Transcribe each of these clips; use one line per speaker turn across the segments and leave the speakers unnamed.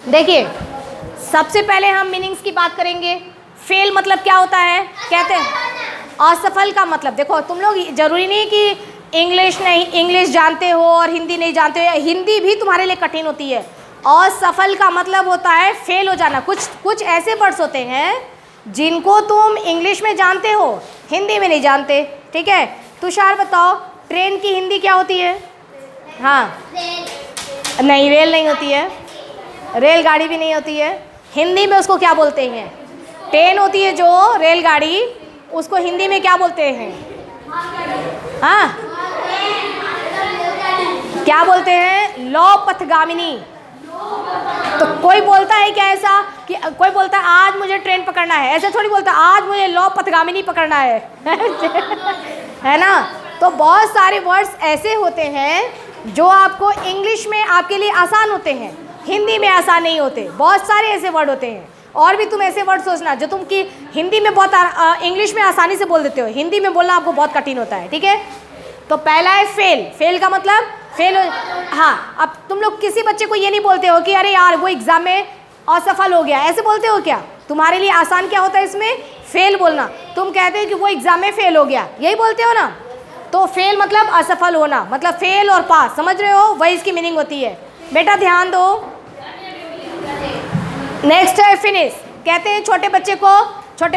देखिए, सबसे पहले हम मीनिंग्स की बात करेंगे। फेल मतलब क्या होता है? कहते हैं असफल का मतलब। देखो, तुम लोग जरूरी नहीं कि इंग्लिश जानते हो और हिंदी नहीं जानते हो, हिंदी भी तुम्हारे लिए कठिन होती है। असफल का मतलब होता है फेल हो जाना। कुछ ऐसे वर्ड्स होते हैं जिनको तुम इंग्लिश में जानते हो, हिंदी में नहीं जानते। ठीक है, तुषार बताओ, ट्रेन की हिंदी क्या होती है? हाँ, नहीं, रेल नहीं होती है, रेलगाड़ी भी नहीं होती है। हिंदी में उसको क्या बोलते हैं? ट्रेन होती है जो रेलगाड़ी, उसको हिंदी में क्या बोलते हैं? हाँ, क्या बोलते हैं? लौ पथगामिनी। तो कोई बोलता है क्या ऐसा कि कोई बोलता है आज मुझे ट्रेन पकड़ना है? ऐसे थोड़ी बोलता आज मुझे लौ पथगामिनी पकड़ना है है ना? तो बहुत सारे वर्ड्स ऐसे होते हैं जो आपको इंग्लिश में आपके लिए आसान होते हैं, हिंदी में आसान नहीं होते। बहुत सारे ऐसे वर्ड होते हैं। और भी तुम ऐसे वर्ड सोचना जो तुम की हिंदी में बहुत इंग्लिश में आसानी से बोल देते हो, हिंदी में बोलना आपको बहुत कठिन होता है। ठीक है, तो पहला है फेल। फेल का मतलब फेल हो। हाँ, अब तुम लोग किसी बच्चे को ये नहीं बोलते हो कि अरे यार वो एग्जाम में असफल हो गया, ऐसे बोलते हो क्या? तुम्हारे लिए आसान क्या होता है इसमें? फेल बोलना। तुम कहते हो कि वो एग्जाम में फेल हो गया, यही बोलते हो ना? तो फेल मतलब असफल होना, मतलब फेल और पास, समझ रहे हो? वही इसकी मीनिंग होती है। बेटा ध्यान दो। नेक्स्ट है फिनिश। कहते हैं छोटे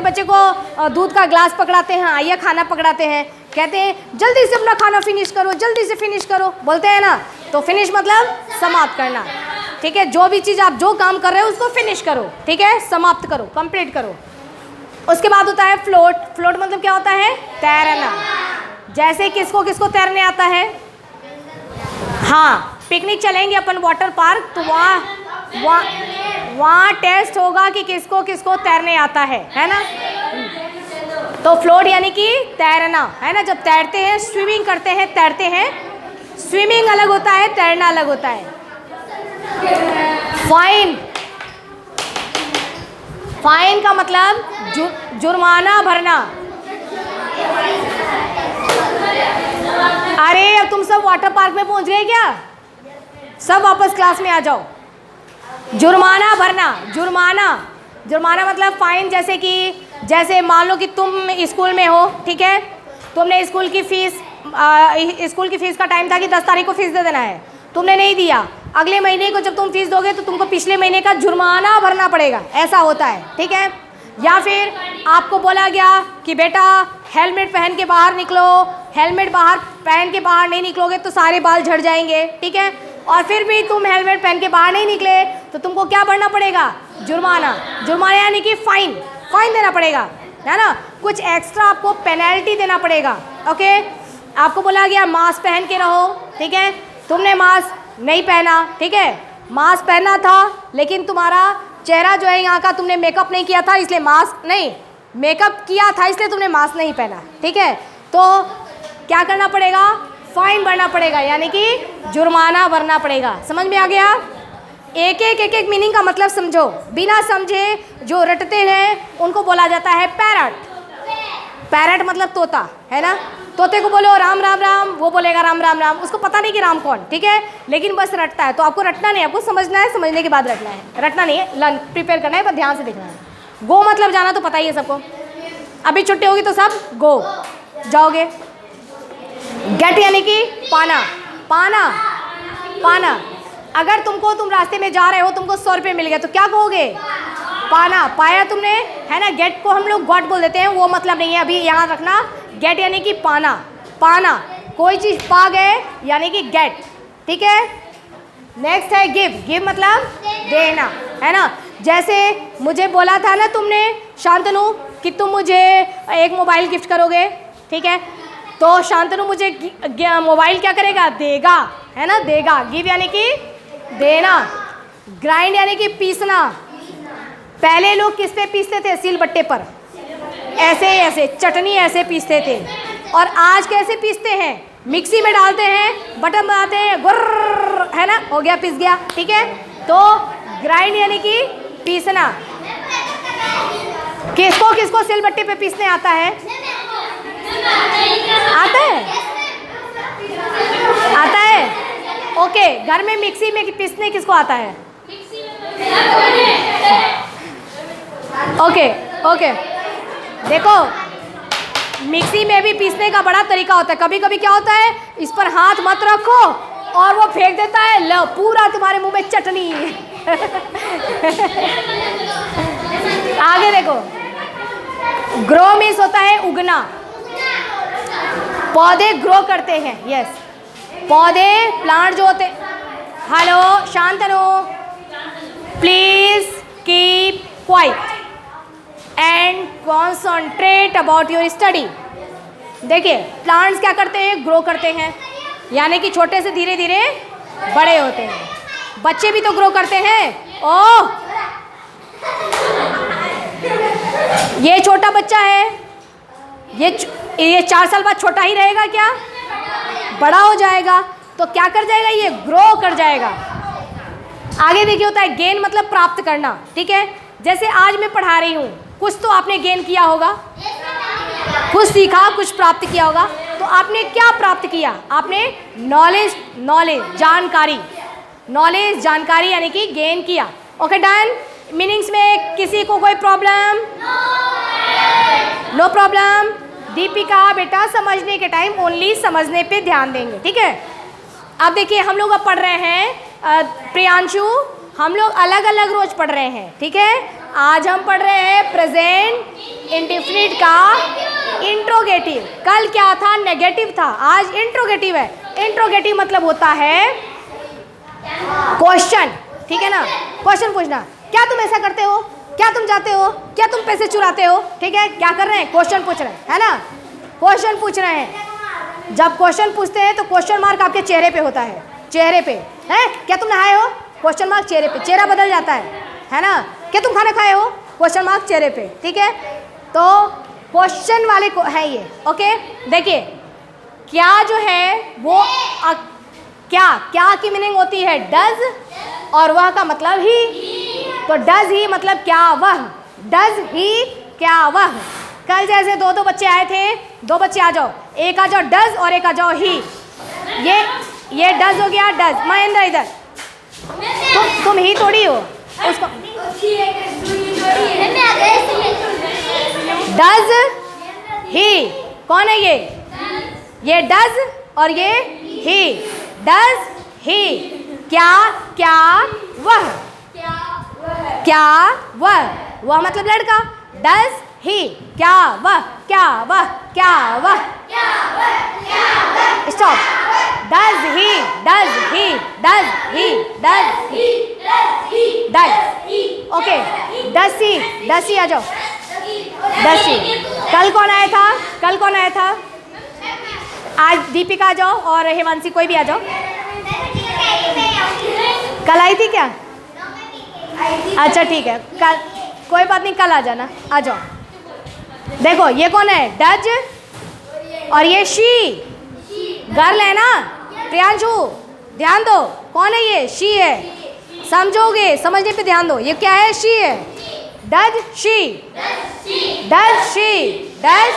बच्चे को दूध का ग्लास पकड़ाते हैं या खाना पकड़ाते हैं, कहते हैं जल्दी से अपना खाना फिनिश करो, जल्दी से फिनिश करो, बोलते हैं ना? तो फिनिश मतलब समाप्त करना। ठीक है, जो भी चीज़ आप जो काम कर रहे हो उसको फिनिश करो। ठीक है, समाप्त करो, कंप्लीट करो। उसके बाद होता है फ्लोट। फ्लोट मतलब क्या होता है? तैरना। जैसे किसको किसको तैरने आता है? हाँ, पिकनिक चलेंगे अपन वाटर पार्क, तो वहाँ टेस्ट होगा कि किसको किसको तैरने आता है ना? तो फ्लोट यानी कि तैरना, है ना? जब तैरते हैं, स्विमिंग करते हैं, तैरते हैं। स्विमिंग अलग होता है, तैरना अलग होता है। फाइन। फाइन का मतलब जुर्माना भरना। अरे अब तुम सब वाटर पार्क में पहुंच गए क्या? सब वापस क्लास में आ जाओ। जुर्माना भरना। जुर्माना मतलब फाइन। जैसे मान लो कि तुम स्कूल में हो, ठीक है, तुमने स्कूल की फीस का टाइम था कि 10 तारीख को फीस दे देना है, तुमने नहीं दिया। अगले महीने को जब तुम फीस दोगे तो तुमको पिछले महीने का जुर्माना भरना पड़ेगा, ऐसा होता है। ठीक है, या फिर आपको बोला गया कि बेटा हेलमेट पहन के बाहर निकलो, हेलमेट पहन के बाहर नहीं निकलोगे तो सारे बाल झड़ जाएंगे। ठीक है, और फिर भी तुम हेलमेट पहन के बाहर नहीं निकले तो तुमको क्या भरना पड़ेगा? जुर्माना। जुर्माना यानी कि फाइन देना पड़ेगा, है ना? कुछ एक्स्ट्रा आपको पेनल्टी देना पड़ेगा। ओके, आपको बोला गया मास्क पहन के रहो, ठीक है, तुमने मास्क नहीं पहना। ठीक है, मास्क पहना था लेकिन तुम्हारा चेहरा जो है यहाँ का, तुमने मेकअप नहीं किया था इसलिए मास्क नहीं, मेकअप किया था इसलिए तुमने मास्क नहीं पहना। ठीक है, तो क्या करना पड़ेगा? फाइन भरना पड़ेगा, यानी कि जुर्माना भरना पड़ेगा। समझ में आ गया? एक एक मीनिंग का मतलब समझो, बिना समझे जो रटते हैं उनको बोला जाता है पैरट। पैरट मतलब तोता, है ना? तोते को बोलो राम राम राम, वो बोलेगा राम राम राम, उसको पता नहीं कि राम कौन, ठीक है, लेकिन बस रटता है। तो आपको रटना नहीं, आपको समझना है, समझने के बाद रटना है। रटना नहीं है, लर्न प्रिपेयर करना है, पर ध्यान से देखना है। गो मतलब जाना, तो पता ही है सबको। अभी छुट्टी होगी तो सब गो जाओगे। गेट यानी कि पाना। अगर तुम रास्ते में जा रहे हो, तुमको 100 रुपये मिल गए तो क्या कहोगे? पाना, पाया तुमने, है ना? गेट को हम लोग गॉट बोल देते हैं, वो मतलब नहीं है, अभी यहाँ रखना। गेट यानी कि पाना, कोई चीज़ पा गए यानी कि गेट। ठीक है, नेक्स्ट है गिव मतलब देना, है ना? जैसे मुझे बोला था ना तुमने शांतनु कि तुम मुझे एक मोबाइल गिफ्ट करोगे, ठीक है, तो शांतनु मुझे मोबाइल क्या करेगा? देगा, है ना? देगा। गिव यानी कि देना। ग्राइंड यानी कि पीसना। पहले लोग किस पे पीसते थे? सिलबट्टे पर, ऐसे चटनी ऐसे पीसते थे। और आज कैसे पीसते हैं? मिक्सी में डालते हैं, बटन दबाते हैं, गुर्र, है ना, हो गया, पिस गया। ठीक है, तो ग्राइंड यानी कि पीसना। किसको किसको सिलबट्टे पे पीसने आता है? आता है? ओके, घर में मिक्सी में पीसने किसको आता है? ओके ओके, देखो मिक्सी में भी पीसने का बड़ा तरीका होता है। कभी कभी क्या होता है, इस पर हाथ मत रखो और वो फेंक देता है, लो पूरा तुम्हारे मुंह में चटनी। आगे देखो, ग्रो मीन्स होता है उगना, पौधे ग्रो करते हैं। यस, पौधे प्लांट जो होते, hello Shantanu, please keep quiet and concentrate about your study. देखिए प्लांट्स क्या करते हैं, ग्रो करते हैं, यानी कि छोटे से धीरे धीरे बड़े होते हैं। बच्चे भी तो ग्रो करते हैं। ओह, ये छोटा बच्चा है, ये 4 साल बाद छोटा ही रहेगा क्या, बड़ा हो जाएगा, तो क्या कर जाएगा, ये ग्रो कर जाएगा। आगे देखिए होता है गेन, मतलब प्राप्त करना। ठीक है, जैसे आज मैं पढ़ा रही हूँ, कुछ तो आपने गेन किया होगा, कुछ सीखा, कुछ प्राप्त किया होगा। तो आपने क्या प्राप्त किया, आपने नॉलेज, जानकारी, नॉलेज जानकारी यानी कि गेन किया। Okay done. मीनिंग्स में किसी को कोई प्रॉब्लम? No problem. दीपिका बेटा समझने के टाइम ओनली समझने पे ध्यान देंगे, ठीक है। अब देखिए हम लोग अब पढ़ रहे हैं, प्रियांशु हम लोग अलग अलग रोज पढ़ रहे हैं, ठीक है। आज हम पढ़ रहे हैं प्रेजेंट इंडेफिनिट का इंट्रोगेटिव। कल क्या था, नेगेटिव था, आज इंट्रोगेटिव है। इंट्रोगेटिव मतलब होता है क्वेश्चन, ठीक है ना, क्वेश्चन पूछना। क्या तुम ऐसा करते हो, क्या तुम जाते हो, क्या तुम पैसे चुराते हो, ठीक है। क्या कर रहे हैं, क्वेश्चन पूछ रहे हैं, है ना, क्वेश्चन पूछ रहे हैं। जब क्वेश्चन पूछते हैं तो क्वेश्चन मार्क आपके चेहरे पे होता है, चेहरे पे है। क्या तुम नहाए हो, क्वेश्चन मार्क चेहरे पे, चेहरा बदल जाता है ना। क्या तुम खाना खाए हो, क्वेश्चन मार्क चेहरे पे, ठीक है। तो क्वेश्चन वाले को है ये। ओके देखिए, क्या जो है वो क्या की मीनिंग होती है डज, और वह का मतलब ही। तो डज ही मतलब क्या वह, डज ही क्या वह। कल जैसे दो बच्चे आए थे, 2 बच्चे आ जाओ, एक आ जाओ डज और एक आ जाओ ही। ये डज हो गया, डज। महेंद्र इधर, तुम ही थोड़ी हो उसको। डज ही कौन है, ये डज और ये ही। डज ही क्या वह, क्या वह मतलब लड़का। डज ही क्या वह, स्टॉप। डज ही ओके। डसी आ जाओ, डसी। कल कौन आया था, आज दीपिका आ जाओ और हिमांशी, कोई भी आ जाओ। कल आई थी क्या, अच्छा ठीक है, कल कोई बात नहीं, कल आ जाना, आ जाओ। देखो ये कौन है, डज, और ये शी, गर्ल है ना। प्रियांशु ध्यान दो, कौन है ये, शी है। समझोगे, समझने पे ध्यान दो, ये क्या है, शी है। Does she, does she, does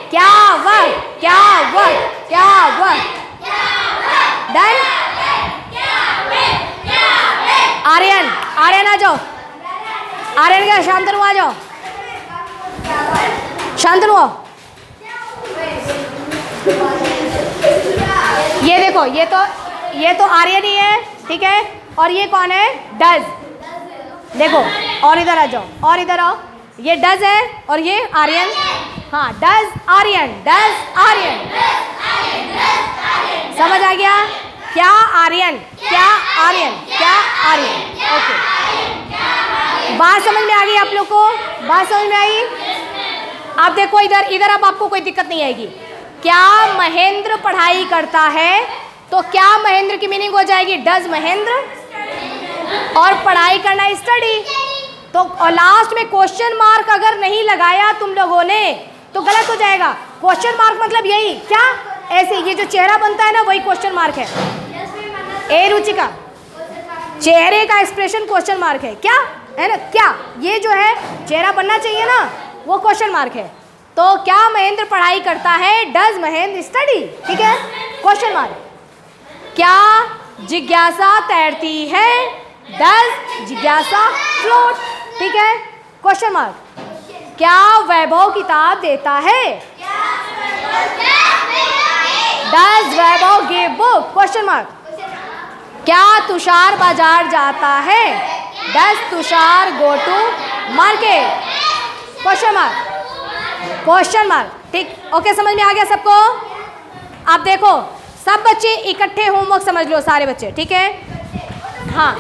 क्या वह, डन। आर्यन आ जाओ, आर्यन क्या, शांतनु आ जाओ, शांतनु आओ। ये देखो, ये तो आर्यन ही है, ठीक है। और ये कौन है, डज। देखो और इधर आ जाओ, और इधर आओ, ये डज है और ये आर्यन। हाँ, डज आर्यन, डज आर्यन, समझ आ गया। क्या आर्यन, क्या आर्यन, क्या आर्यन। ओके, बात समझ में आ गई आप लोग को, बात समझ में आई। आप देखो इधर अब आपको कोई दिक्कत नहीं आएगी। क्या महेंद्र पढ़ाई करता है, तो क्या महेंद्र की मीनिंग हो जाएगी डज महेंद्र, और पढ़ाई करना स्टडी। तो और लास्ट में क्वेश्चन मार्क अगर नहीं लगाया तुम लोगों ने तो गलत हो जाएगा। क्वेश्चन मार्क मतलब यही, क्या ऐसे ये जो चेहरा बनता है ना, वही क्वेश्चन मार्क है। ए रुचिका, चेहरे का एक्सप्रेशन क्वेश्चन मार्क है, क्या है ना, क्या ये जो है चेहरा बनना चाहिए ना, वो क्वेश्चन मार्क है। तो क्या महेंद्र पढ़ाई करता है, डज महेंद्र स्टडी, ठीक है, क्वेश्चन मार्क। क्या जिज्ञासा तैरती है, डज जिज्ञासा फ्लोट, ठीक है। क्वेश्चन मार्क, क्या वैभव किताब देता है? Does Vaibhav give book? Question mark, क्या तुषार बाजार जाता है? Does Tushar go to market? Question mark, question mark, ठीक। ओके, समझ में आ गया सबको? आप देखो, सब बच्चे इकट्ठे होमवर्क समझ लो, सारे बच्चे, ठीक है। हाँ,